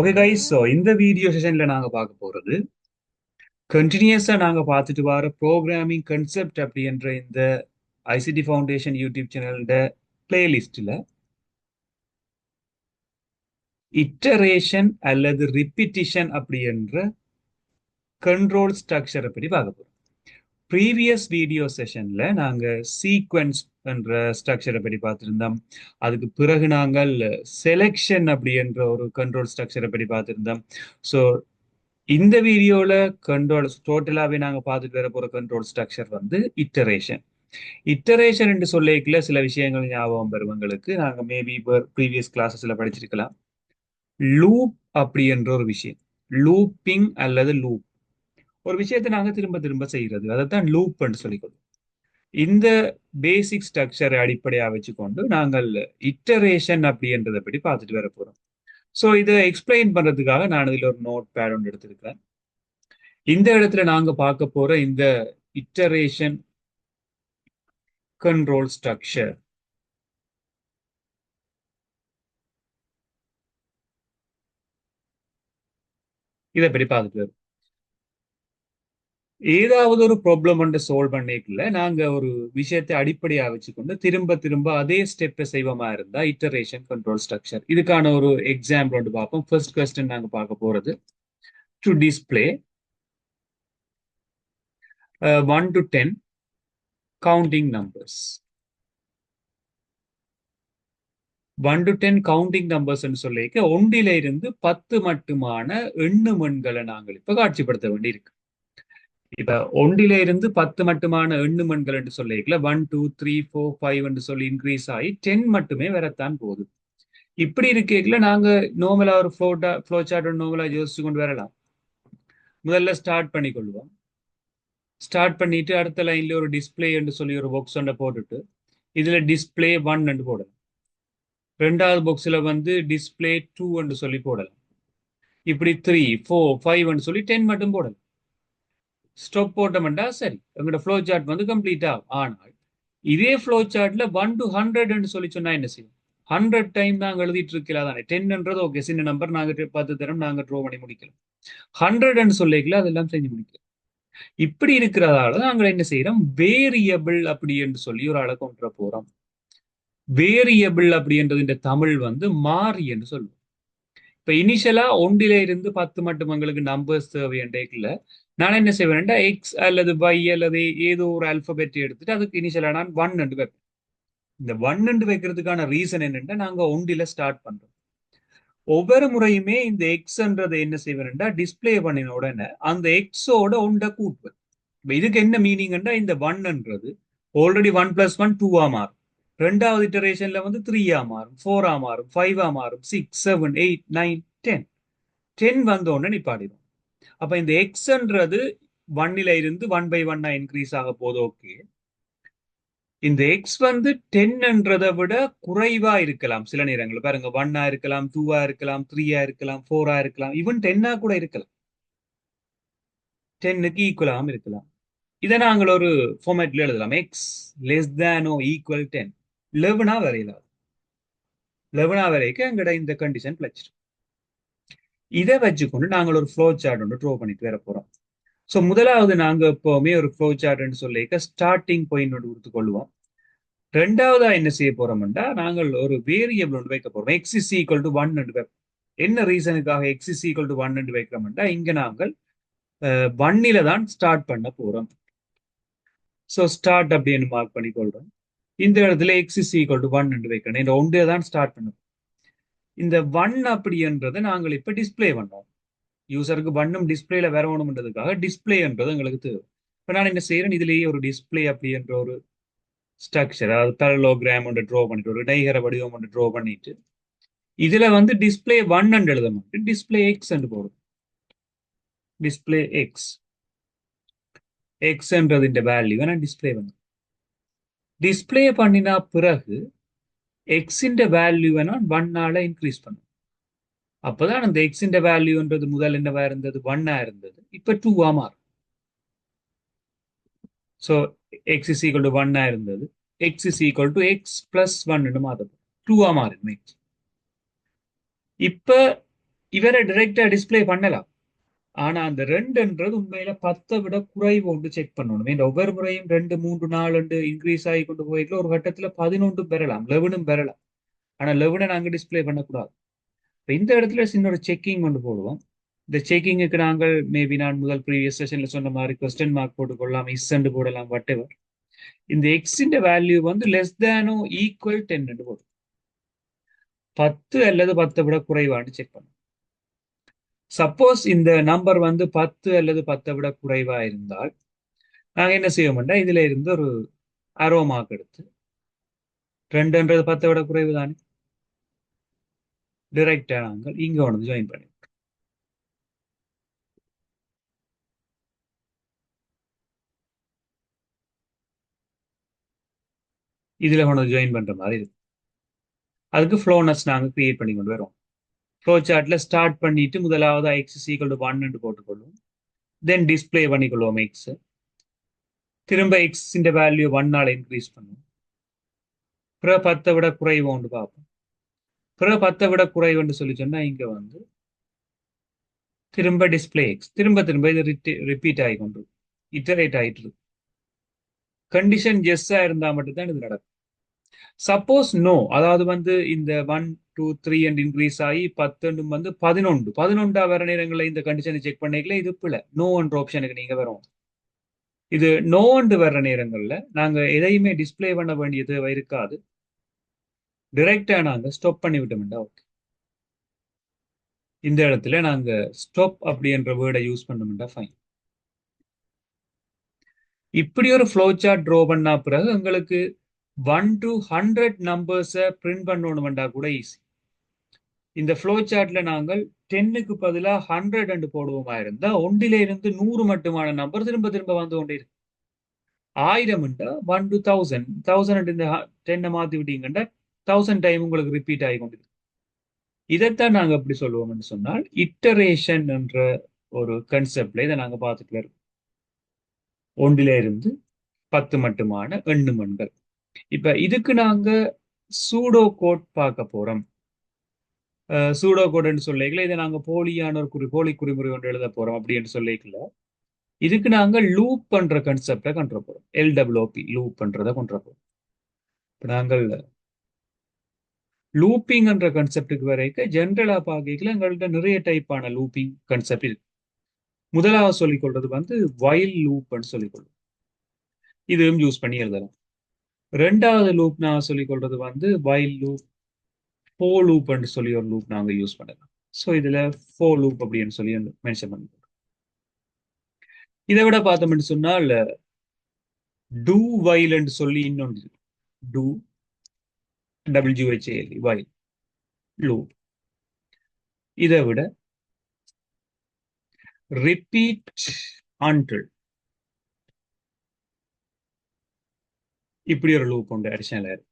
Okay guys, so இந்த video செஷன்ல நாங்க பார்க்க போறது கண்டினியூஸா நாங்க பார்த்துட்டு வர ப்ரோக்ராமிங் கன்செப்ட் அப்படின்ற இந்த ஐசிடி ஃபவுண்டேஷன் யூடியூப் சேனலோட பிளேலிஸ்ட்ல இட்டரேஷன் அல்லது ரிப்பிட்டிஷன் அப்படின்ற கண்ட்ரோல் ஸ்ட்ரக்சரை பற்றி பார்க்க போறோம். ப்ரீவியஸ் வீடியோ செஷன்ல நாங்க சீக்வென்ஸ் என்ற ஸ்ட்ரக்சரை பற்றி பார்த்திருந்தோம். அதுக்கு பிறகு நாங்கள் செலெக்ஷன் அப்படின்ற ஒரு கண்ட்ரோல் ஸ்ட்ரக்சரை பற்றி பார்த்திருந்தோம். ஸோ இந்த வீடியோல கண்ட்ரோல் டோட்டலாவே நாங்க பார்த்துட்டு வர போற கண்ட்ரோல் ஸ்ட்ரக்சர் வந்து இட்டரேஷன். இட்டரேஷன் என்று சொல்லிக்கல சில விஷயங்கள் ஞாபகம் வரும் எங்களுக்கு. நாங்க மேபி ப்ரீவியஸ் கிளாஸஸ்ல படிச்சிருக்கலாம். லூப் அப்படி என்ற ஒரு விஷயம், லூப்பிங் அல்லது லூப், ஒரு விஷயத்தை நாங்க திரும்ப திரும்ப செய்யறது, அதைத்தான் லூப் என்று சொல்லிக்கொள்ளும். இந்த பேசிக் ஸ்ட்ரக்சரை அடிப்படையா வச்சுக்கொண்டு நாங்கள் இட்டரேஷன் அப்படின்றத பற்றி பார்த்துட்டு வர போறோம். ஸோ இதை எக்ஸ்பிளைன் பண்றதுக்காக நான் இதுல ஒரு நோட் பேட் ஒன்று எடுத்திருக்கேன். இந்த இடத்துல நாங்க பார்க்க போற இந்த இட்டரேஷன் கண்ட்ரோல் ஸ்ட்ரக்சர், இதை பற்றி பார்த்துட்டு வரோம். ஏதாவது ஒரு ப்ராப்ளம் வந்து சால்வ் பண்ணிக்கல நாங்க ஒரு விஷயத்தை அடிப்படையா வச்சுக்கொண்டு திரும்ப திரும்ப அதே ஸ்டெப்பை செய்வோமா இருந்தா இட்டரேஷன் கண்ட்ரோல் ஸ்ட்ரக்சர். இதுக்கான ஒரு எக்ஸாம்பிள் வந்து பார்ப்போம். ஃபர்ஸ்ட் கொஸ்டின் நாங்க பார்க்க போறது to display 1 to 10 counting numbers. 1 to 10 counting numbers சொல்லிக்க ஒன்றில இருந்து 10 மட்டுமான எண்ணும் எண்களை நாங்கள் இப்ப காட்சிப்படுத்த வேண்டி இருக்கு. இப்ப ஒன்றில இருந்து 10 மட்டுமான எண்ணும் எண்கள் என்று சொல்லிக்கல 1 2 3 4 5 என்று சொல்லி இன்க்ரீஸ் ஆகி 10 மட்டுமே வரத்தான் போகுது. இப்படி இருக்கல நாங்க நார்மலா ஒரு ஃப்ளோ சார்ட் நார்மலா யோசிச்சு கொண்டு வரலாம். முதல்ல ஸ்டார்ட் பண்ணிக்கொள்வோம். ஸ்டார்ட் பண்ணிட்டு அடுத்த லைன்ல ஒரு டிஸ்பிளே என்று சொல்லி ஒரு பாக்ஸ் ஒன்றை போட்டுட்டு இதுல டிஸ்பிளே 1 என்று போடலாம். ரெண்டாவது பாக்ஸ்ல வந்து டிஸ்பிளே 2 என்று சொல்லி போடலாம். இப்படி 3 4 5 சொல்லி 10 மட்டும் போடலாம். ஸ்டாப் போட்டோம்டா சரி, எங்களோட ஃப்ளோ சார்ட் வந்து கம்ப்ளீட் ஆகும். ஆனால் இதே ஃப்ளோ சார்ட்ல 1 to 100 சொல்லி சொன்னா என்ன செய்யும்? 100 டைம் நாங்க எழுதிட்டு இருக்கலாம் தானே. 10ன்றது ஓகே, சின்ன நம்பர், நாங்க 10 தரம் நாங்க ட்ரோ பண்ணி முடிக்கலாம். 100 சொல்லிக்கல அதெல்லாம் செஞ்சு முடிக்கலாம். இப்படி இருக்கிறதால நாங்க என்ன செய்யறோம், வேரியபிள் அப்படி என்று சொல்லி ஒரு ஆளை கொண்டு போறோம். வேரியபிள் அப்படின்றது இந்த தமிழ் வந்து மாறி என்று சொல்லுவோம். இப்ப இனிஷியலா ஒன்றில இருந்து 10 மட்டும் எங்களுக்கு நம்பர்ஸ் தேவை என்றைக்குல நான் என்ன செய்வேன்டா எக்ஸ் அல்லது y அல்லது ஏதோ ஒரு அல்பபெட் எடுத்துட்டு அதுக்கு இனிஷியலா நான் 1 என்று வைப்பேன். இந்த 1 என்று வைக்கிறதுக்கான ரீசன் என்னன்னா நாங்க ஒன்றில ஸ்டார்ட் பண்றோம். ஒவ்வொரு முறையுமே இந்த எக்ஸ்ன்றதை என்ன செய்வேன்டா டிஸ்பிளே பண்ணின உடனே அந்த எக்ஸோட ஒன்றை கூட்டுவேன். இதுக்கு என்ன மீனிங்னா இந்த 1ன்றது ஆல்ரெடி 1 + 1 2 மாறும். ரெண்டாவது இட்டரேஷன்ல வந்து 3 மாறும், 4 மாறும், 5 மாறும், 6 7 8 9 10. 10 வந்த உடனே நிப்பாடிடும். அப்ப இந்த எக்ஸ்ன்றது 1ல இருந்து 1/1 இன்க்ரீஸ் ஆக போது. ஓகே, இந்த எக்ஸ் வந்து 10ன்றதை விட குறைவா இருக்கலாம். சில நேரங்கள் பாருங்க 1 இருக்கலாம், 2 இருக்கலாம், 3 இருக்கலாம், 4 இருக்கலாம், ஈவன் 10 கூட இருக்கலாம். 10க்கு ஈக்குவலாகவும் இருக்கலாம். இதை நாங்கள் ஒரு ஃபார்மேட்ல எழுதலாம். X less than or equal 10. 11 வரையலாம். 11 வரைக்கும் எங்கட இந்த கண்டிஷன் பிளச்சிடும். இதை வச்சுக்கொண்டு நாங்கள் ஒரு ஃப்ளோ சார்ட் ஒன்று ட்ரோ பண்ணிட்டு வர போறோம். ஸோ முதலாவது நாங்க எப்பவுமே ஒரு ஃப்ளோ சார்ட்னு சொல்லிக்க ஸ்டார்டிங் பாயிண்ட் ஒன்று கொடுத்துக்கொள்வோம். ரெண்டாவதா என்ன செய்ய போறோம்னா நாங்கள் ஒரு வேரியபிள் ஒன்று வைக்க போறோம். எக்ஸ் இஸ் ஈக்குவல் டு 1 என்று வைப்போம். என்ன ரீசனுக்காக எக்ஸ் இஸ் ஈக்குவல் டு 1 என்று வைக்கிறோம்னா இங்க நாங்கள் 1ல தான் ஸ்டார்ட் பண்ண போறோம். ஸோ ஸ்டார்ட் அப்படின்னு மார்க் பண்ணிக்கொள்றோம். இந்த இடத்துல எக்ஸ் இஸ் ஈக்குவல் டு 1 என்று வைக்கணும். இந்த ஒன்றே தான் ஸ்டார்ட் பண்ண. இந்த 1 அப்படின்றத நாங்கள் இப்ப டிஸ்பிளே பண்ணோம். யூசருக்கு 1ம் டிஸ்பிளேல வரணும்ன்றதுக்காக டிஸ்பிளேன்றது எங்களுக்கு தேவை. இப்ப நான் என்ன செய்யறேன், இதுலேயே ஒரு டிஸ்பிளே அப்படின்ற ஒரு ஸ்ட்ரக்சர், அதாவது பரலோகிராம் ஒன்று ட்ரோ பண்ணிட்டு ஒரு நெய்கர வடிவம் ஒன்று ட்ரோ பண்ணிட்டு இதுல வந்து டிஸ்பிளே 1 எழுத மாட்டேன், டிஸ்பிளே எக்ஸ் என்று போடும். டிஸ்பிளே எக்ஸ், எக்ஸ்ன்றது இந்த வேல்யூவை நான் டிஸ்பிளே பண்ணும். டிஸ்பிளே பண்ணினா பிறகு எக்ஸின் வேல்யூவை நான் 1ஆல இன்க்ரீஸ் பண்ணும். அப்பதான் அந்த எக்ஸின் வேல்யூன்றது முதல் என்னவா இருந்தது, 1 இருந்தது, இப்ப 2 மாறும். So X is equal to 1 இருந்தது, X is equal to X + 1 மாறும், 2 மாறும் எக்ஸ். இப்ப இவரை டைரக்டா டிஸ்ப்ளே பண்ணலாம். ஆனா அந்த ரெண்டுன்றது உண்மையில 10 விட குறைவு ஒன்று செக் பண்ணணும். ஏன்னா ஒவ்வொரு முறையும் 2, 3, 4 இன்க்ரீஸ் ஆகி கொண்டு போயிட்டு ஒரு கட்டத்துல 11 பெறலாம், 11 பெறலாம். ஆனா 11 நாங்க டிஸ்ப்ளே பண்ணக்கூடாது. இப்ப இந்த இடத்துல சின்ன ஒரு செக்கிங் கொண்டு போடுவோம். இந்த செக்கிங்குக்கு நாங்கள் மேபி நான் முதல் ப்ரீவியஸ் செஷன்ல சொன்ன மாதிரி கொஸ்டின் மார்க் போட்டுக்கொள்ளலாம், இஸ் போடலாம், வாட் எவர். இந்த எக்ஸின் வேல்யூ வந்து லெஸ் தேனோ ஈக்குவல் 10 போடும். 10 அல்லது 10 விட குறைவான்னு செக் பண்ணும். சப்போஸ் இந்த நம்பர் வந்து 10 அல்லது 10 விட குறைவா இருந்தால் நாங்க என்ன செய்வோம்னா இதுல இருந்து ஒரு அரோ மார்க் எடுத்து 2ன்றது 10 விட குறைவு தானே, டிரெக்டா நாங்கள் இங்க வந்து ஜாயின் பண்ணி இதுல கொண்டு ஜாயின் பண்ற மாதிரி இருக்கு. அதுக்கு ஃப்ளோனஸ் நாங்க கிரியேட் பண்ணி கொண்டு வரோம். ஃப்ளோ சார்ட்ல ஸ்டார்ட் பண்ணிட்டு முதலாவது எக்ஸ் ஈக்குவல் டு 1 போட்டுக்கொள்வோம். தென் டிஸ்பிளே பண்ணிக்கொள்வோம் எக்ஸ். திரும்ப எக்ஸ் இந்த வேல்யூ 1 இன்க்ரீஸ் பண்ணுவோம். பிற 10 விட குறைவு ஒன்று பார்ப்போம். பிற 10 விட குறைவுன்னு சொல்லி சொன்னா இங்க வந்து திரும்ப டிஸ்பிளே எக்ஸ், திரும்ப திரும்ப இது ரிப்பீட் ஆகி கொண்டு இட்டரேட் ஆயிட்டு இருக்கு. கண்டிஷன் எஸ்ஸா இருந்தா மட்டும்தான் இது நடக்கும். சப்போஸ் நோ, அதாவது வந்து இந்த 1, 2, 3 இன்க்ரீஸ் ஆகி 10 வந்து 11 வர நேரங்களில் இந்த கண்டிஷனை செக் பண்ணிக்கல இது பிள்ளை நோ என்ற ஆப்ஷனுக்கு நீங்க வரும். இது நோ வர்ற நேரங்கள்ல நாங்க எதையுமே டிஸ்பிளே பண்ண வேண்டிய தேவை இருக்காது. டிரெக்டா நாங்க ஸ்டாப் பண்ணி விட்டோம்டா. ஓகே, இந்த இடத்துல நாங்க ஸ்டாப் அப்படி என்ற வேர்டை யூஸ் பண்ணோம்டா ஃபைன். இப்படி ஒரு ஃப்ளோ சார்ட் ட்ரா பண்ணா பிறகு எங்களுக்கு 1 to 100 நம்பர்ஸை பிரிண்ட் பண்ணணும்டா கூட ஈஸி. இந்த ஃப்ளோ சார்ட்ல நாங்கள் 10க்கு பதிலா 100 போடுவோமா இருந்தா ஒன்றில இருந்து 100 மட்டுமான நம்பர் திரும்ப திரும்ப வந்து கொண்டே இருக்கு. 1000 1 to 1000, 1000 இந்த 10 மாத்தி விட்டீங்கன்னா 1000 டைம் உங்களுக்கு ரிப்பீட் ஆகி கொண்டிருக்கு. இதைத்தான் நாங்க எப்படி சொல்லுவோம்னு சொன்னால் இட்டரேஷன் என்ற ஒரு கன்செப்ட்ல இதை நாங்க பார்த்துட்டு இருக்கோம். ஒன்றில இருந்து 10 மட்டுமான எண்கள். இப்ப இதுக்கு நாங்க சூடோ கோட் பார்க்க போறோம். சூடோ கோட்னு சொல்லிக்கல இதை நாங்க போலியான ஒரு போலி குறிமுறை ஒன்று எழுத போறோம் அப்படின்னு சொல்லிக்கல. இதுக்கு நாங்க லூப் பண்ற கன்செப்டை கொண்டு போறோம். எல்டபிள்யூபி லூப் பண்றதை கொண்டு போறோம். இப்ப நாங்கள் லூப்பிங் என்ற கன்செப்டுக்கு வரைக்கும் ஜென்ரலா பார்க்கல எங்கள்கிட்ட நிறைய டைப்பான லூப்பிங் கன்செப்ட் இருக்கு. முதலாவது சொல்லிக் கொள்றது வந்து வைல் லூப்னு சொல்லிக் கொள்ளும். இதுவும் யூஸ் பண்ணி எழுதலாம். ரெண்டாவது லூப் நான் சொல்லிக் கொள்றது வந்து வைல் லூப், ஃபோ லூப்னு சொல்லி ஒரு லூப் நாங்க யூஸ் பண்ணலாம். ஸோ இதுல ஃபோ லூப் அப்படின்னு சொல்லி மென்ஷன் பண்ணி இதை விட பார்த்தோம்னு சொன்னால் டூ வைல் என்று சொல்லி இன்னொன்று டூ WHAL வைல் லூப். இதை விட ரிப்பீட் அன்டில் இப்படி ஒரு லூப் உண்டு அடிஷனல்.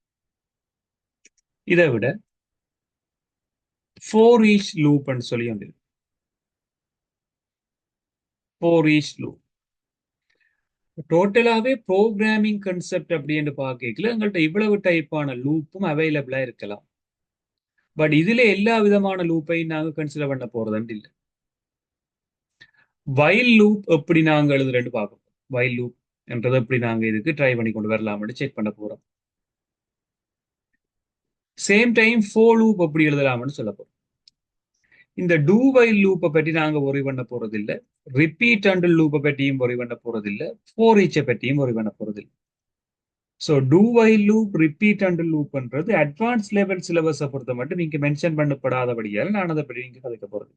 இதை விட ஃபோர் ஈச் லூப்னு சொல்லி உண்டு. ஃபோர் ஈச் லூப் டோட்டலாவே ப்ரோக்ராமிங் கன்செப்ட் அப்படின்னு பார்க்கல எங்கள்கிட்ட இவ்வளவு டைப்பான லூப்பும் அவைலபிளா இருக்கலாம். பட் இதுல எல்லா விதமான லூப்பையும் நாங்க கன்சிடர் பண்ண போறதுன்னு இல்லை. வைல் லூப் எப்படி நாங்க எழுதுறேன்னு பார்க்கணும். வைல் லூப் என்றதை எப்படி நாங்க இதுக்கு ட்ரை பண்ணி கொண்டு வரலாம்னு செக் பண்ண போறோம். சேம் டைம் ஃபோ லூப் எப்படி எழுதலாம்னு சொல்ல போறோம். இந்த டூ வைல் லூப்பை பற்றி நாங்க ஒரி பண்ண போறது இல்லை. ரிப்பீட் அண்டில் லூப்பை பற்றியும் ஒரி பண்ண போறது இல்லை. ஃபோர் ஈச்சை பற்றியும் ஒரி பண்ண போறது இல்லை. So do while loop, repeat until லூப்ன்றது அட்வான்ஸ் லெவல் சிலபஸை பொறுத்த மட்டும் இங்க மென்ஷன் பண்ணப்படாதபடியால் நான் அதை பற்றி இங்க கதைக்க போறது.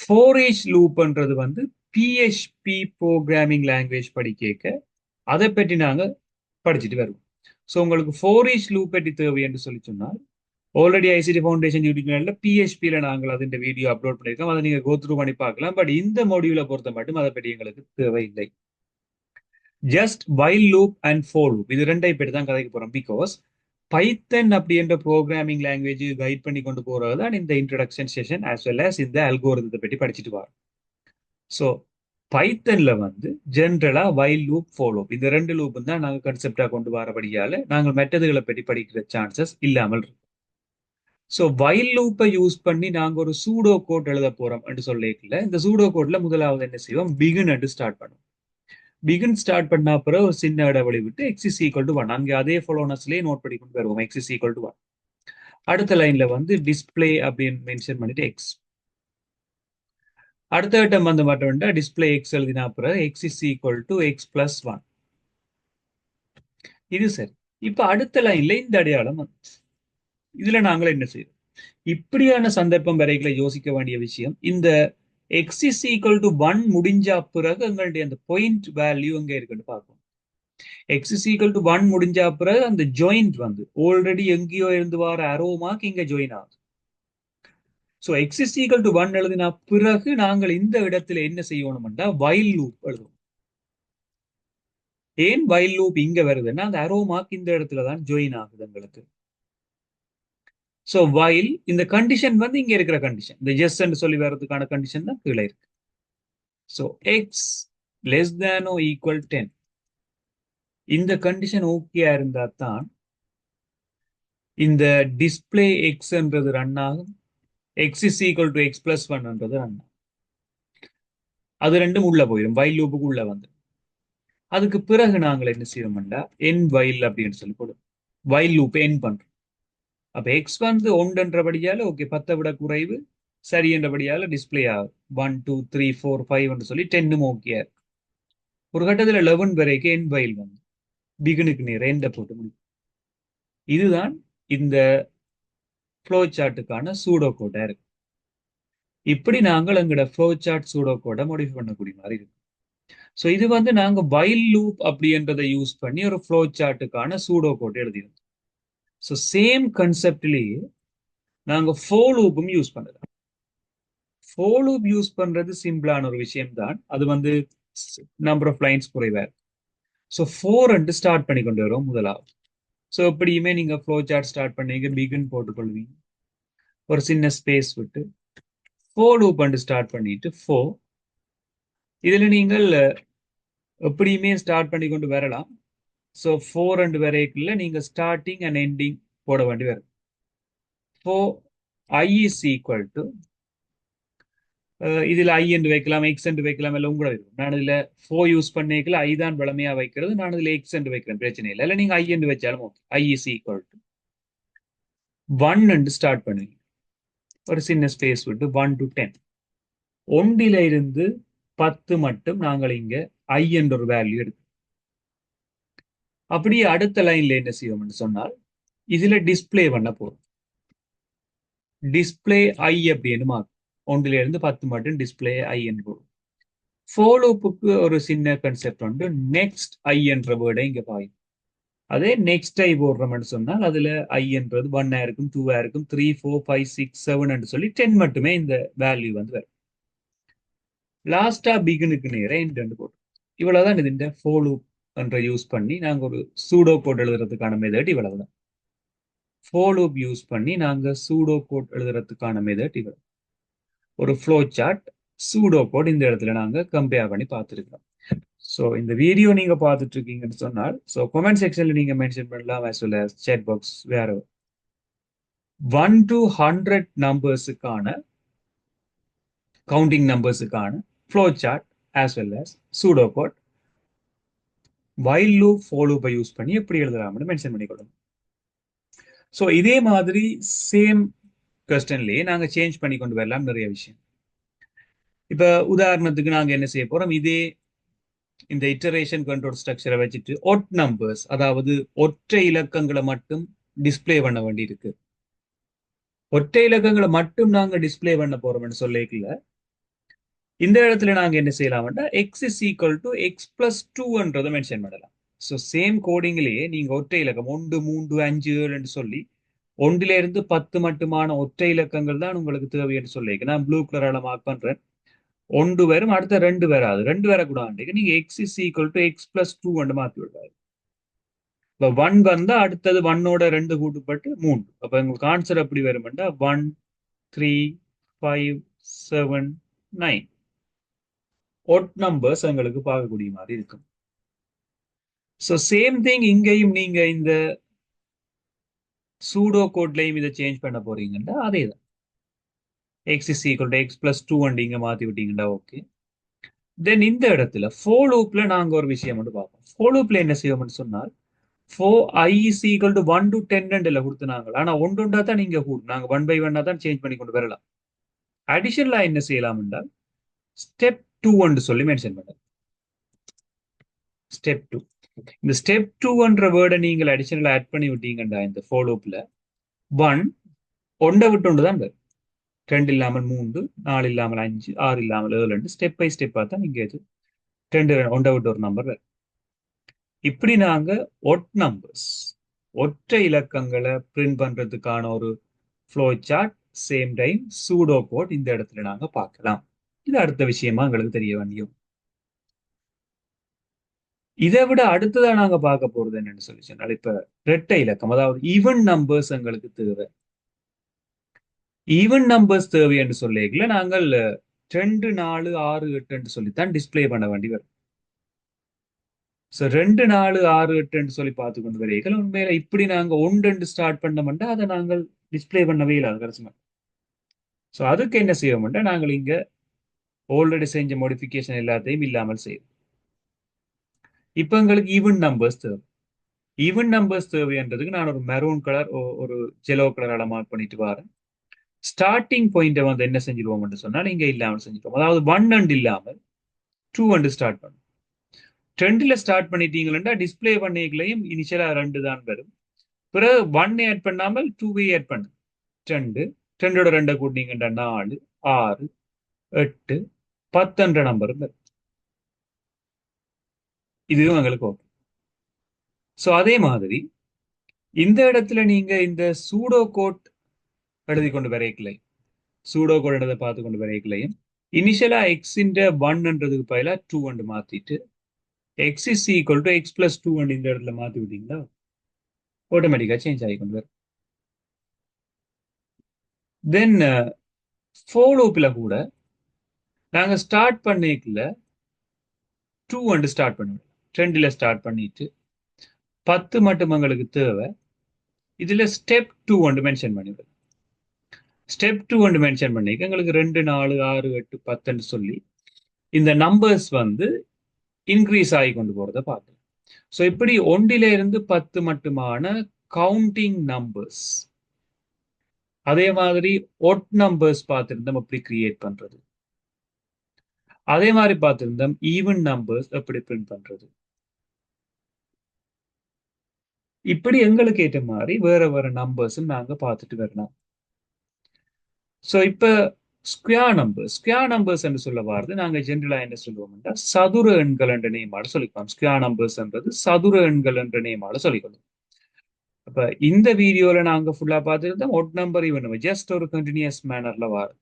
ஃபோர் ஈச் லூப்ன்றது வந்து PHP ப்ரோக்ராமிங் லாங்குவேஜ் படிக்க அதை பற்றி நாங்க படிச்சுட்டு வருவோம். ஸோ உங்களுக்கு ஃபோர் ஈச் லூப் பற்றி தேவை என்று சொல்லி சொன்னால் ஆல்ரெடி ICT ஃபவுண்டேஷன் யூடியூப் சேனல்ல PHPல நாங்கள் அதிന്റെ வீடியோ அப்லோட் பண்ணியிருக்கோம். அதை நீங்க கோ த்ரூ பண்ணி பார்க்கலாம். பட் இந்த மாடியூலை பொறுத்த மட்டும் அதை பற்றி எங்களுக்கு தேவையில்லை. Just while loop and four loop இது ரெண்டை பற்றி தான் கதைக்க போறோம். பிகாஸ் பைத்தன் அப்படி என்ற ப்ரோக்ராமிங் லாங்குவேஜ் கைட் பண்ணி கொண்டு போறது தான் இந்த introduction session as well as இந்த அல்கோரிதத்தை பற்றி படிச்சுட்டு வரோம். ஸோ பைத்தன்ல வந்து ஜென்ரலா வைல் லூப், ஃபோர் லூப் இந்த ரெண்டு லூப் தான் நாங்கள் கன்செப்டா கொண்டு வரபடியால நாங்கள் மெத்ததுகளை பற்றி படிக்கிற சான்சஸ் இல்லாமல் இருக்கும். ஸோ வைல் லூப்பை யூஸ் பண்ணி நாங்க ஒரு சூடோ கோட் எழுத போறோம் என்று சொல்லிக்கல. இந்த சூடோ கோட்ல முதலாவது என்ன செய்வோம், பிகின் என்று ஸ்டார்ட் பண்ணுவோம். பிகின் ஸ்டார்ட் பண்ண அப்புறம் ஒரு சின்ன இடைவெளி விட்டு எக்ஸ் இஸ் ஈக்குவல் டு 1 அங்கே அதே ஃபாலோனஸ்லேயே நோட் பண்ணி கொண்டு வருவோம். X is equal to 1. அடுத்த லைன்ல வந்து டிஸ்பிளே அப்படின்னு மென்ஷன் பண்ணிட்டு எக்ஸ். அடுத்த கட்டம் வந்து மட்டும் டிஸ்பிளே எக்ஸ் எழுதினா அப்புறம் X is equal to x plus 1. இது சரி. இப்ப அடுத்த லைன்ல இந்த அடையாளம் வந்துச்சு. இதுல நாங்கள் என்ன செய்யறோம், இப்படியான சந்தர்ப்பம் வரைக்கும் யோசிக்க வேண்டிய விஷயம், இந்த எக்ஸ் இஸ் ஈக்குவல் டு 1 முடிஞ்ச பிறகு எங்களுடைய அந்த பாயிண்ட் வேல்யூ எங்க இருக்குன்னு பார்ப்போம். எக்ஸ் இஸ் ஈக்குவல் டு 1 முடிஞ்ச பிறகு அந்த ஜாயிண்ட் வந்து ஆல்ரெடி எங்கேயோ இருந்து வர அரோ மார்க் இங்க ஜாயின் ஆகுது. So X is equal to 1 எழுதினா பிறகு நாங்கள் இந்த இடத்துல என்ன செய்யணும்னா வைல் லூப் எழுதுவோம். ஏன் வைல் லூப் இங்க வருதுன்னா அந்த அரோ மார்க் இந்த இடத்துல தான் ஜாயின் ஆகுது எங்களுக்கு. ஸோ வைல் இந்த கண்டிஷன் வந்து இங்க இருக்கிற கண்டிஷன், இந்த எஸ் என்று சொல்லி வர்றதுக்கான கண்டிஷன் தான் கீழே இருக்கு. So x less than or equal 10, இந்த கண்டிஷன் ஓகேயா இருந்தா தான் இந்த டிஸ்பிளே எக்ஸ்ன்றது ரன் ஆகும். X is equal to x plus 1ன்றது ரன் ஆகும். அது ரெண்டும் உள்ள போயிடும், வைல் லூப்புக்கு உள்ள வந்து. அதுக்கு பிறகு நாங்கள் என்ன செய்வோம்டா என் வைல் அப்படின்னு சொல்லி போடுவோம். வைல் லூப் என் பண்றோம். அப்ப எக்ஸ் வந்து ஒன்றபடியால ஓகே 10 விட குறைவு சரி என்றபடியால டிஸ்பிளே ஆகும். 1 2 3 4 5 சொல்லி 10 ஓகே. ஒரு கட்டத்தில் 11 வரைக்கும் என் வைல் வந்து பிகினுக்கு நேர எண்ட போட்டு முடியும். இதுதான் இந்த ஃப்ளோ சார்ட்டுக்கான சூடோ கோடா இருக்கு. இப்படி நாங்கள் எங்களோட ஃப்ளோ சார்ட் சூடோ கோடை மாடிஃபை பண்ணக்கூடிய மாதிரி இருக்கு. ஸோ இது வந்து நாங்க வைல் லூப் அப்படின்றதை யூஸ் பண்ணி ஒரு ஃப்ளோ சார்ட்டுக்கான சூடோ கோட் எழுதினோம். ஸோ சேம் கன்செப்ட்லேயே நாங்க ஃபோர் லூப்பும் யூஸ் பண்ணலாம். ஃபோர் லூப் யூஸ் பண்றது சிம்பிளான ஒரு விஷயம் தான். அது வந்து நம்பர் ஆஃப் லைன்ஸ் குறைவா. ஸோ 4 ஸ்டார்ட் பண்ணி கொண்டு வரோம் முதலாவது. ஸோ எப்படியுமே நீங்க ஃப்ளோ சார்ட் ஸ்டார்ட் பண்ணீங்க பிகின் போட்டுக்கொள்வீங்க, ஒரு சின்ன ஸ்பேஸ் விட்டு ஃபோர் லூப் ஸ்டார்ட் பண்ணிட்டு 4. இதுல நீங்கள் எப்படியுமே ஸ்டார்ட் பண்ணி கொண்டு வரலாம். ஸோ 4 வரைக்குள்ள நீங்க ஸ்டார்டிங் அண்ட் எண்டிங் போட வேண்டி வரும். i is equal to இதுல ஐ என்று வைக்கலாம், எக்ஸ் என்று வைக்கலாம், எல்லாம் கூட இருக்கும். நான் இதுல 4 யூஸ் பண்ணிக்கல, ஐ தான் வளமையா வைக்கிறது. நான் இதுல எக்ஸ் என்று வைக்கிறேன், பிரச்சனை இல்லை. இல்லை நீங்க ஐ என்று வச்சாலும் okay. I is equal to 1 start பண்ணுவீங்க, ஒரு சின்ன ஸ்பேஸ் விட்டு 1 to 10. 1 இருந்து 10 மட்டும் நாங்கள் இங்க ஐ என்ற ஒரு வேல்யூ எடுக்கும். அப்படியே அடுத்த லைன்ல என்ன செய்வோம்னு சொன்னால் இதுல டிஸ்பிளே பண்ண போறோம். டிஸ்பிளே ஐ அப்படின்னு மாறும். 1 இருந்து 10 மட்டும் டிஸ்பிளே ஐ என்று போடும். ஃபாலோப்புக்கு ஒரு சின்ன கன்செப்ட் உண்டு. நெக்ஸ்ட் ஐ என்ற வேர்டை இங்க பாயும். அதே நெக்ஸ்ட் ஐ போடுறோம்னு சொன்னால் அதுல ஐ என்றது 1 இருக்கும், 2 இருக்கும், 3 4 5 6 7 சொல்லி 10 மட்டுமே இந்த வேல்யூ வந்து வரும். லாஸ்டா பிகினுக்கு நேரம் எண்ட் போடும். இவ்வளவுதான் இந்த ஃபாலோ என்ற யூஸ் பண்ணி நாங்க ஒரு சூடோ கோட் எழுதுறதுக்கான மெத்தட் இவ்வளவுதான். ஃபாலோ யூஸ் பண்ணி நாங்க சூடோ கோட் எழுதுறதுக்கான மெத்தட் இவ்வளவு. ஒரு ஃப்ளோ சார்ட் சூடோ கோட் இந்த இடத்துல நாங்க கம்பேர் பண்ணி பார்த்துருக்கோம். ஸோ இந்த வீடியோ நீங்க பார்த்துட்டு இருக்கீங்கன்னு சொன்னால் ஸோ கமெண்ட் செக்ஷன்ல நீங்க மென்ஷன் பண்ணலாம், as well as chat box வேற 1 to 100 நம்பர்ஸுக்கான கவுண்டிங் நம்பர்ஸுக்கான flow chart as well as pseudo code while loop for லூப்பை யூஸ் பண்ணி எப்படி எழுதலாம்னு மென்ஷன் பண்ணி கொடுங்க. ஸோ இதே மாதிரி சேம் கொஸ்டின்லயே நாங்க சேஞ்ச் பண்ணி கொண்டு வரலாம் நிறைய விஷயம். இப்ப உதாரணத்துக்கு நாங்க என்ன செய்ய போறோம், இதே இந்த இட்டரேஷன் கண்ட்ரோல் ஸ்ட்ரக்சரை வச்சுட்டு ஒட் நம்பர்ஸ், அதாவது ஒற்றை இலக்கங்களை மட்டும் டிஸ்பிளே பண்ண வேண்டி இருக்கு. ஒற்றை இலக்கங்களை மட்டும் நாங்க டிஸ்பிளே பண்ண போறோம்னு சொல்லிக்கல, இந்த இடத்துல நாங்க என்ன செய்யலாம்னா x is equal to x plus 2 mention பண்ணலாம். ஸோ சேம் கோடிங்லேயே நீங்க ஒற்றை இலக்கம் 1 3 5 7 சொல்லி 1 இருந்து 10 மட்டுமான ஒற்றை இலக்கங்கள் தான் உங்களுக்கு தேவை என்று சொல்லிக்க நான் ப்ளூ கலரால மார்க் பண்றேன். 1 வரும், அடுத்த 2 வராது. 2 வரக்கூடாது, நீங்க X is equal to x plus 2 மாற்றி விடுவாரு. இப்போ 1 வந்தா அடுத்தது 1ஓட 2 கூட்டுப்பட்டு 3. அப்ப உங்களுக்கு ஆன்சர் எப்படி வரும்னா 1 3 5 7 9 ஒட் நம்பர்ஸ் எங்களுக்கு பார்க்கக்கூடிய மாதிரி இருக்கும். ஸோ சேம் திங் இங்கேயும் நீங்க இந்த சூடோ கோட்லையும் இதை சேஞ்ச் பண்ண போறீங்கன்னா அதே தான். X is equal to x plus two and இங்க மாத்தி விட்டீங்கன்னா ஓகே. தென் இந்த இடத்துல ஃபோர் லூப்ல நாங்க ஒரு விஷயம் மட்டும் பார்ப்போம். ஃபோர் லூப்ல என்ன செய்வோம்னு சொன்னால் ஐ இஸ் ஈக்குவல் டு 1 to 10 கொடுத்துனாங்க. ஆனா ஒன்றா தான் நீங்க கூடும். நாங்க 1 by 1 தான் சேஞ்ச் பண்ணி கொண்டு வரலாம். அடிஷனலா என்ன செய்யலாம் என்றால் ஸ்டெப் 2 சொல்லி மென்ஷன் பண்ண. ஸ்டெப் 2. இந்த ஸ்டெப் 2 வேர்டை நீங்கள் அடிஷனலா ஆட் பண்ணி விட்டீங்கடா இந்த ஃபோர் லூப்ல 1 ஒன்றை விட்டு ஒன்று தான் வரும். 2 இல்லாமல் 3, 4 இல்லாமல் 5, 6 இல்லாமல் 7 ஸ்டெப் பை ஸ்டெப்பா தான் நீங்க இது 2 ஒன்றை விட்டு ஒரு நம்பர் வரும். இப்படி நாங்க ஒட் நம்பர்ஸ் ஒற்றை இலக்கங்களை பிரிண்ட் பண்றதுக்கான ஒரு flow chart same time pseudo code இந்த இடத்துல நாங்க பார்க்கலாம். இது அடுத்த விஷயமா எங்களுக்கு தெரிய வேண்டியும். இதை விட அடுத்ததான் நாங்க பார்க்க போறது என்னன்னு சொல்லி சொன்னால் இப்ப இரட்டை இலக்கம் அதாவது ஈவன் நம்பர்ஸ் எங்களுக்கு தேவை. ஈவன் நம்பர்ஸ் தேவை என்று சொல்லிக்கல நாங்கள் 2, 4, 6, 8 சொல்லித்தான் டிஸ்பிளே பண்ண வேண்டி வரும். ஸோ 2, 4, 6, 8 சொல்லி பார்த்து கொண்டு வரீர்கள். உண்மையில இப்படி நாங்க 1 ஸ்டார்ட் பண்ணோம்னா அதை நாங்கள் டிஸ்பிளே பண்ணவே இல்லாத கடைசி. ஸோ அதுக்கு என்ன செய்வோம்னா நாங்கள் இங்க ஆல்ரெடி செஞ்ச மோடிஃபிகேஷன் எல்லாத்தையும் இல்லாமல் செய்யும். இப்போ எங்களுக்கு ஈவன் நம்பர்ஸ் தேவை. ஈவன் நம்பர்ஸ் தேவைன்றதுக்கு நான் ஒரு மெரூன் கலர் ஒரு ஜெலோ கலரால மார்க் பண்ணிட்டு வரேன். ஸ்டார்டிங் பாயிண்ட்டை வந்து என்ன செஞ்சிருவோம்னு சொன்னால் இங்க இல்லாமல் செஞ்சிருவோம். அதாவது 1 அண்ட் இல்லாமல் 2 ஸ்டார்ட் பண்ணும். 2ல ஸ்டார்ட் பண்ணிட்டீங்கன்னா டிஸ்பிளே பண்ணிக்கலையும் இனிஷியலா 2 தான் வரும். பிறகு 1 ஆட் பண்ணாமல் 2 ஆட் பண்ணு 2 2ஓட 2 கூட்டினீங்கன்னா 4, 6, 8, 10 நம்பர் வரும். இதுவும் எங்களுக்கு ஓகே. ஸோ அதே மாதிரி இந்த இடத்துல நீங்க இந்த சூடோ கோட் எழுதி கொண்டு வரைக்கலை, சூடோ கோட் எழுத பார்த்து கொண்டு வரைக்கலையும் இனிஷியலா எக்ஸ் இந்த 1ன்றதுக்கு பதிலாக 2 மாத்திட்டு X is equal to x plus 2 இந்த இடத்துல மாத்தி விட்டீங்களா ஆட்டோமேட்டிக்கா சேஞ்ச் ஆகி கொண்டு வரும். தென் ஃபோர் லூப்ல கூட நாங்க ஸ்டார்ட் பண்ணிக்கல 2 ஸ்டார்ட் பண்ணுவோம். 2ல ஸ்டார்ட் பண்ணிட்டு 10 மட்டும் எங்களுக்கு தேவை. இதுல ஸ்டெப் 2 மென்ஷன் பண்ணிவிடும். ஸ்டெப் 2 மென்ஷன் பண்ணிக்க எங்களுக்கு 2, 4, 6, 8, 10 சொல்லி இந்த நம்பர்ஸ் வந்து இன்க்ரீஸ் ஆகி கொண்டு போறத பார்க்கலாம். ஸோ இப்படி 1ல இருந்து 10 மட்டுமான கவுண்டிங் நம்பர்ஸ், அதே மாதிரி ஒட் நம்பர்ஸ் பார்த்திருந்தோம் எப்படி கிரியேட் பண்றது, அதே மாதிரி பார்த்திருந்தோம் ஈவன் நம்பர்ஸ் எப்படி பிரிண்ட் பண்றது. இப்படி எங்களுக்கு ஏற்ற மாதிரி வேற வேற நம்பர்ஸும் நாங்க பார்த்துட்டு வரலாம். ஸோ இப்ப ஸ்கொயர் நம்பர்ஸ் என்று சொல்ல வாரது நாங்க ஜென்ரலா என்ன சொல்லுவோம்னா சதுர எண்கள் என்ற நேமால சொல்லிக்கலாம். ஸ்கொயர் நம்பர்ஸ்ன்றது சதுர எண்கள் என்ற நேமால சொல்லிக்கணும். அப்ப இந்த வீடியோல நாங்க ஃபுல்லா பார்த்துருந்தோம் ஒட் நம்பர் ஈவன் நம்பர் ஜஸ்ட் ஒரு கண்டினியூஸ் மேனர்ல வரும்.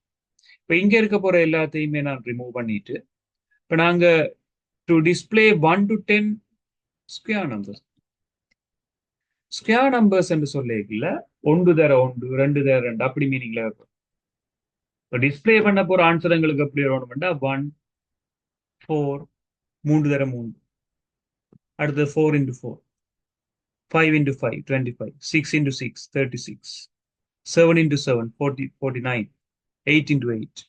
இப்ப இங்க இருக்க போற எல்லாத்தையுமே நான் ரிமூவ் பண்ணிட்டு இப்ப நாங்க to display 1 to 10 square numbers என்று சொல்லிக்கல 1 தர 1, 2 தர 2 அப்படி மீனிங்ல இருக்கும். இப்போ டிஸ்பிளே பண்ண போற ஆன்சர் எங்களுக்கு எப்படி வரணும்னா 1, 4, 3 தர 3, அடுத்து 4 into 4, 5 into 5, 25, 6 into 6, 36, 7 into 7, 40, 49, 8 into 8,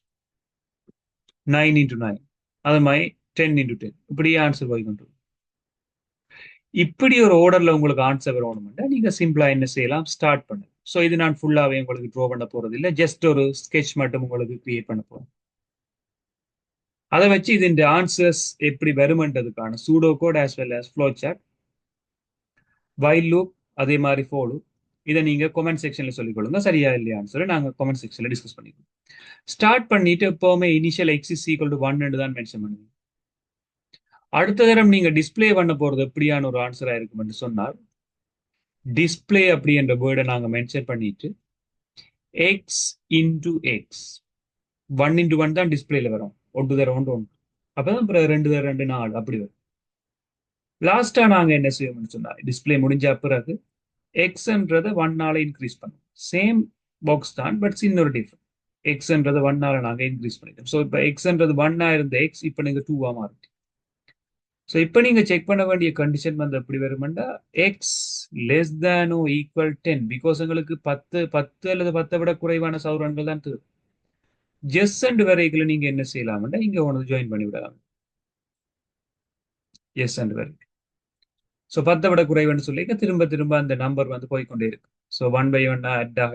9 into 9, அது மாதிரி 10 into 10 இப்படியே ஆன்சர் போய் கொண்டு. இப்படி ஒரு ஆர்டர்ல உங்களுக்கு ஆன்சர் வரணும்னா நீங்க சிம்பிளா என்ன செய்யலாம், ஸ்டார்ட் பண்ணுங்க. ஸோ இது நான் ஃபுல்லாவே உங்களுக்கு ட்ரா பண்ண போறது இல்லை, ஜஸ்ட் ஒரு ஸ்கெட்ச் மட்டும் உங்களுக்கு கிரியேட் பண்ண போறேன். அதை வச்சு இது இந்த ஆன்சர்ஸ் எப்படி வருமென்றதுக்கான pseudo code as well as flow chart, while loop, அதே மாதிரி ஃபார் லூப், இதை நீங்க கமெண்ட் செக்ஷன்ல சொல்லிக் கொள்ளுங்க. சரியா இல்லையான்னு சொல்லி நாங்க கமெண்ட் செக்ஷன்ல டிஸ்கஸ் பண்ணிக்கோம். ஸ்டார்ட் பண்ணிட்டு எப்பவுமே initial X is equal to 1 தான் மென்ஷன் பண்ணுவீங்க. அடுத்த தரம் நீங்க டிஸ்பிளே பண்ண போறது எப்படியான ஒரு ஆன்சரா இருக்கும்னு சொன்னால் டிஸ்பிளே அப்படி என்ற வேர்டை நாங்க மென்ஷன் பண்ணிட்டு எக்ஸ் இன்டு எக்ஸ் 1 into 1 தான் டிஸ்பிளேல வரும். 1 தர 1, 1 அப்பதான் 2 தர 2, 4 அப்படி வரும். லாஸ்டா நாங்க என்ன செய்வோம்னு சொன்னா டிஸ்பிளே முடிஞ்ச பிறகு எக்ஸ்ன்றதை 1 இன்க்ரீஸ் பண்ணும். சேம் பாக்ஸ் தான், பட் இன்னொரு டிஃபரெண்ட். எக்ஸ்ன்றதை 1 நாங்க இன்க்ரீஸ் பண்ணிட்டோம். ஸோ இப்போ எக்ஸ்ன்றது 1 இருந்த எக்ஸ் இப்போ நீங்க 2 மாறிட்டு ஸோ இப்போ நீங்க செக் பண்ண வேண்டிய கண்டிஷன் வந்து எப்படி வருமெண்டா எக்ஸ் லெஸ் தேனோ ஈக்குவல் 10, பிகாஸ் உங்களுக்கு பத்து அல்லது 10 விட குறைவான சதுரங்கள் தான் தேவை. ஜெஸ் அண்ட் வரைகளை நீங்க என்ன செய்யலாம்னா இங்க ஒன்று ஜாயின் பண்ணி விடலாம். எஸ் அண்ட் வரை. ஸோ 10 விட குறைவுன்னு சொல்லி திரும்ப திரும்ப அந்த நம்பர் வந்து போய்க்கொண்டே இருக்கு. ஸோ 1 by 1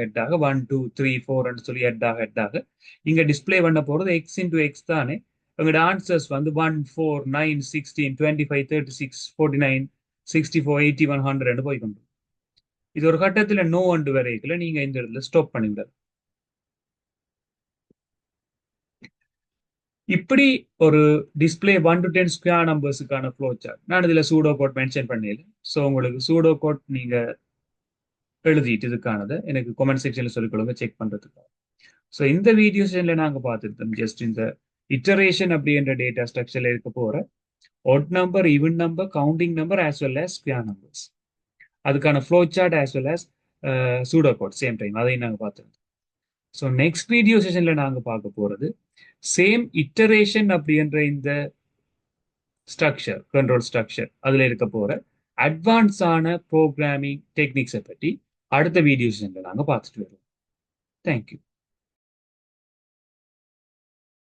ஹெட் ஆக 1 2 3 4 சொல்லி ஹெட் ஆக இங்க டிஸ்பிளே பண்ண போறது எக்ஸ் இன்டூ எக்ஸ் தானே. உங்களோட ஆன்சர்ஸ் வந்து 1 4 9 16 25 36 49 64 81 100 போய்க்கொண்டு. இது ஒரு கட்டத்துல நோ அண்டு வரைக்குள்ள நீங்க இந்த இடத்துல ஸ்டாப் பண்ணிவிடாது. இப்படி ஒரு டிஸ்பிளே 1 to 10 ஸ்கொயர் நம்பர்ஸுக்கான ஃப்ளோ சார்ட் நான் இதுல சூடோ கோட் மென்ஷன் பண்ணல. ஸோ உங்களுக்கு சூடோ கோட் நீங்க எழுதிட்டு இதுக்கானதை எனக்கு கமெண்ட் செக்ஷன்ல சொல்லிக் கொடுங்க செக் பண்றதுக்காக. ஸோ இந்த வீடியோ செஷன்ல நாங்க பார்த்துருந்தோம் ஜஸ்ட் இந்த இட்டரேஷன் அப்படின்ற டேட்டா ஸ்ட்ரக்சர்ல இருக்க போற odd number, even number, counting number as well as square numbers, அதுக்கான flow chart as well as pseudo code same time அதையும் நாங்க பார்த்துருந்தோம். ஸோ நெக்ஸ்ட் வீடியோ செஷன்ல நாங்க பார்க்க போறது சேம் இட்டரேஷன் அப்படின்ற இந்த ஸ்ட்ரக்சர், கண்ட்ரோல் ஸ்ட்ரக்சர் அதுல இருக்க போற அட்வான்ஸான ப்ரோக்ராமிங் டெக்னிக்ஸை பற்றி அடுத்த வீடியோ செஷன்ல நாங்க பார்த்துட்டு வருவோம். தேங்க்யூ.